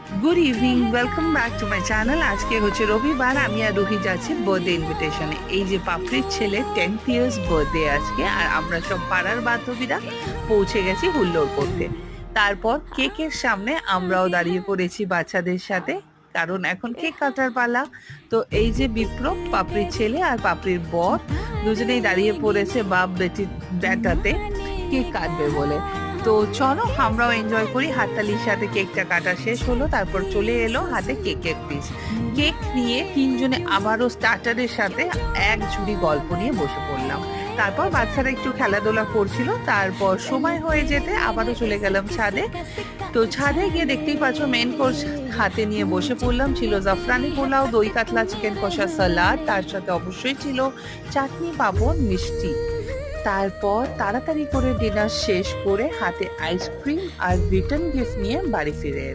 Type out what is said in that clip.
Good evening, welcome back to my channel. আজকে হচ্ছে রবিবার, আমি আর রুহি যাচ্ছি বার্থডে ইনভিটেশনে। এই যে পাপড়ির ছেলে 10th ইয়ার্স বার্থডে আজকে, আর আমরা সব পাড়ার বান্ধবীরা পৌঁছে গেছি হুল্লোড় করতে। তারপর কেকের সামনে আমরাও দাঁড়িয়ে পড়েছি বাচ্চাদের সাথে, কারণ এখন কেক কাটার পালা। তো এই যে বিপ্র, পাপড়ির ছেলে আর পাপড়ির বর, দুজনেই দাঁড়িয়ে পড়েছে বাপ বেটির ব্যাটাতে কেক কাটবে বলে। তো চলো আমরাও এনজয় করি। হাততালির সাথে কেকটা কাটা শেষ হলো, তারপর চলে এলো হাতে কেকের পিস। কেক নিয়ে তিনজনে আবারও স্টার্টারের সাথে এক ঝুড়ি গল্প নিয়ে বসে পড়লাম। তারপর বাচ্চারা একটু খেলাধুলা করছিল, তারপর সময় হয়ে যেতে আবারও চলে গেলাম ছাদে। তো ছাদে গিয়ে দেখতেই পাচ্ছ মেন কোর্স হাতে নিয়ে বসে পড়লাম। ছিল জাফরানি পোলাও, দই কাতলা, চিকেন কষা, সালাদ, তার সাথে অবশ্যই ছিল চাটনি, পাঁপড়, মিষ্টি। তারপর তাড়াতাড়ি করে ডিনার শেষ করে হাতে আইসক্রিম আর রিটার্ন গিফট নিয়ে বাড়ি ফিরে এলাম।